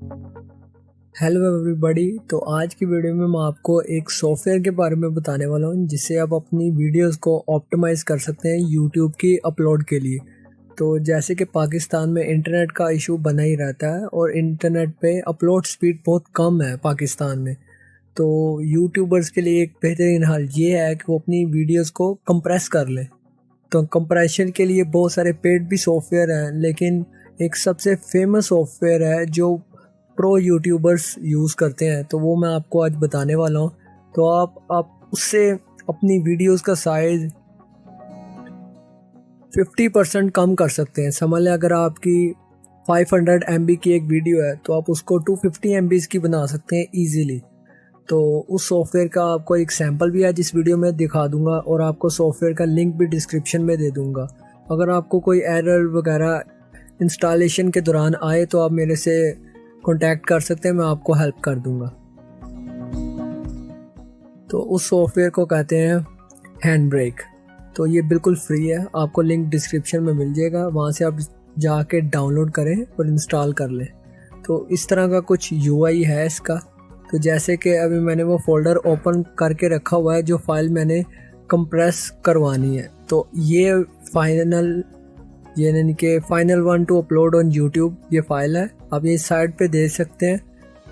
Hello everybody. तो आज की वीडियो में मैं आपको एक सॉफ्टवेयर के बारे में बताने वाला हूँ जिससे आप अपनी वीडियोस को ऑप्टिमाइज़ कर सकते हैं यूट्यूब की अपलोड के लिए। तो जैसे कि पाकिस्तान में इंटरनेट का इशू बना ही रहता है और इंटरनेट पे अपलोड स्पीड बहुत कम है पाकिस्तान में। तो यूट्यूबर्स के लिए एक बेहतरीन हल ये है कि वो अपनी वीडियोज़ को कंप्रेस कर लें। तो कंप्रेशन के लिए बहुत सारे पेड भी सॉफ्टवेयर हैं, लेकिन एक सबसे फेमस सॉफ्टवेयर है जो प्रो यूट्यूबर्स यूज़ करते हैं, तो वो मैं आपको आज बताने वाला हूँ। तो आप उससे अपनी वीडियोस का साइज़ 50% कम कर सकते हैं। समझ लें अगर आपकी 500 MB की एक वीडियो है तो आप उसको 250 MB की बना सकते हैं ईजीली। तो उस सॉफ्टवेयर का आपको एक सैम्पल भी है जिस वीडियो में दिखा दूंगा और आपको सॉफ्टवेयर का लिंक भी डिस्क्रिप्शन में दे दूंगा। अगर आपको कोई एरर वगैरह इंस्टॉलेशन के दौरान आए तो आप मेरे से कॉन्टैक्ट कर सकते हैं, मैं आपको हेल्प कर दूंगा। तो उस सॉफ्टवेयर को कहते हैं हैंड ब्रेक। तो ये बिल्कुल फ्री है, आपको लिंक डिस्क्रिप्शन में मिल जाएगा, वहाँ से आप जाके डाउनलोड करें और इंस्टॉल कर लें। तो इस तरह का कुछ UI है इसका। तो जैसे कि अभी मैंने वो फोल्डर ओपन करके रखा हुआ है जो फाइल मैंने कंप्रेस करवानी है। तो ये यानी कि final one two upload on YouTube ये फाइल है। आप ये साइड पे देख सकते हैं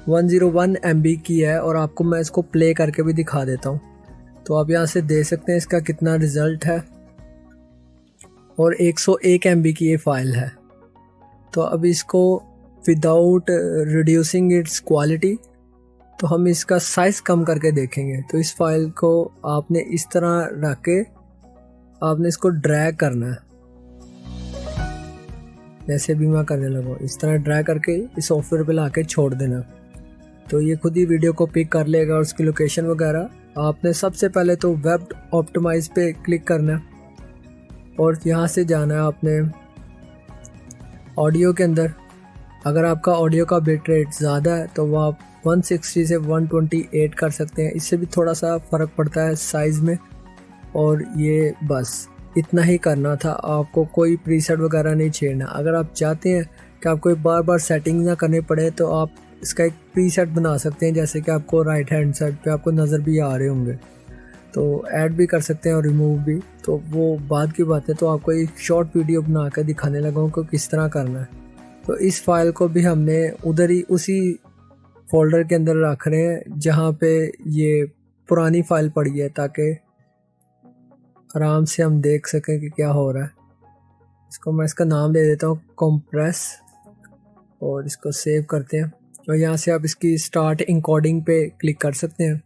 101 MB की है और आपको मैं इसको प्ले करके भी दिखा देता हूँ। तो आप यहाँ से देख सकते हैं इसका कितना रिज़ल्ट है और 101 MB की ये फाइल है। तो अब इसको विदाउट रिड्यूसिंग इट्स क्वालिटी तो हम इसका साइज़ कम करके देखेंगे। तो इस फाइल को आपने इस तरह रख के आपने इसको ड्रैग करना है, जैसे भी मैं करने लगा इस तरह ड्रैग करके इस सॉफ्टवेयर पे ला के छोड़ देना। तो ये खुद ही वीडियो को पिक कर लेगा और उसकी लोकेशन वगैरह। आपने सबसे पहले तो वेब ऑप्टिमाइज पे क्लिक करना है और यहाँ से जाना है आपने ऑडियो के अंदर। अगर आपका ऑडियो का बिट रेट ज़्यादा है तो वह आप 160 से 128 कर सकते हैं, इससे भी थोड़ा सा फ़र्क पड़ता है साइज़ में। और ये बस इतना ही करना था, आपको कोई प्रीसेट वगैरह नहीं छेड़ना। अगर आप चाहते हैं कि आपको बार बार सेटिंग ना करनी पड़े तो आप इसका एक प्रीसेट बना सकते हैं, जैसे कि आपको राइट हैंड साइड पे आपको नज़र भी आ रहे होंगे। तो ऐड भी कर सकते हैं और रिमूव भी, तो वो बाद की बात है। तो आपको एक शॉर्ट वीडियो बना कर दिखाने लगा हूँ कि किस तरह करना है। तो इस फाइल को भी हमने उधर ही उसी फोल्डर के अंदर रख रहे हैं जहाँ पे ये पुरानी फाइल पड़ी है, ताकि आराम से हम देख सकें कि क्या हो रहा है। इसको मैं इसका नाम दे देता हूँ कंप्रेस और इसको सेव करते हैं। और यहाँ से आप इसकी स्टार्ट इंकोडिंग पे क्लिक कर सकते हैं।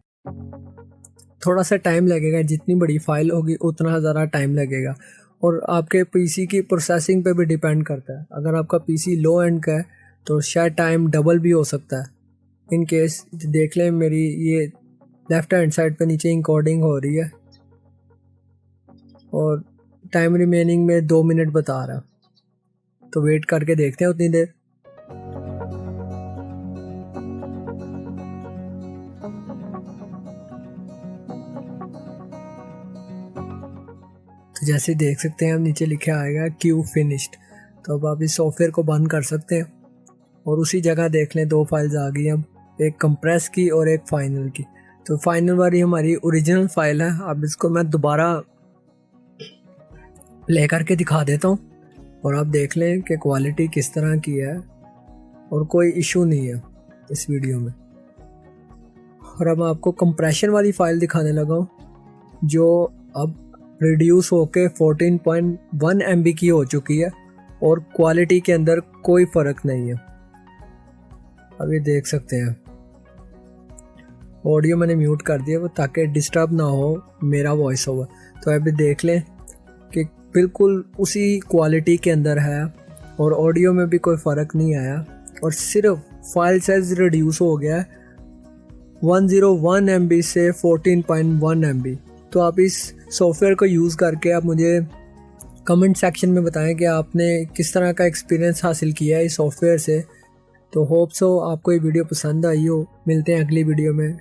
थोड़ा सा टाइम लगेगा, जितनी बड़ी फाइल होगी उतना ज़्यादा टाइम लगेगा और आपके PC की प्रोसेसिंग पे भी डिपेंड करता है। अगर आपका PC लो एंड का है तो शायद टाइम डबल भी हो सकता है। इन केस देख लें मेरी ये लेफ़्ट हैंड साइड पे नीचे इंकोडिंग हो रही है और टाइम रिमेनिंग में 2 मिनट बता रहा। तो वेट करके देखते हैं उतनी देर। तो जैसे देख सकते हैं हम नीचे लिखे आएगा क्यू फिनिश्ड। तो अब आप इस सॉफ्टवेयर को बंद कर सकते हैं और उसी जगह देख लें 2 फाइल्स आ गई अब, एक कंप्रेस की और एक फाइनल की। तो फाइनल वाली हमारी ओरिजिनल फाइल है। अब इसको मैं दोबारा प्ले करके दिखा देता हूँ और आप देख लें कि क्वालिटी किस तरह की है और कोई इशू नहीं है इस वीडियो में। और अब आपको कंप्रेशन वाली फाइल दिखाने लगा हूँ जो अब रिड्यूस होके 14.1 MB की हो चुकी है और क्वालिटी के अंदर कोई फ़र्क नहीं है। अब ये देख सकते हैं ऑडियो मैंने म्यूट कर दिया वो ताकि डिस्टर्ब ना हो मेरा वॉइस ओवर। तो अभी देख लें कि बिल्कुल उसी क्वालिटी के अंदर है और ऑडियो में भी कोई फ़र्क नहीं आया और सिर्फ फाइल साइज रिड्यूस हो गया है 101 MB से 14.1 MB। तो आप इस सॉफ्टवेयर को यूज़ करके आप मुझे कमेंट सेक्शन में बताएं कि आपने किस तरह का एक्सपीरियंस हासिल किया है इस सॉफ्टवेयर से। तो होप सो आपको ये वीडियो पसंद आई हो। मिलते हैं अगली वीडियो में।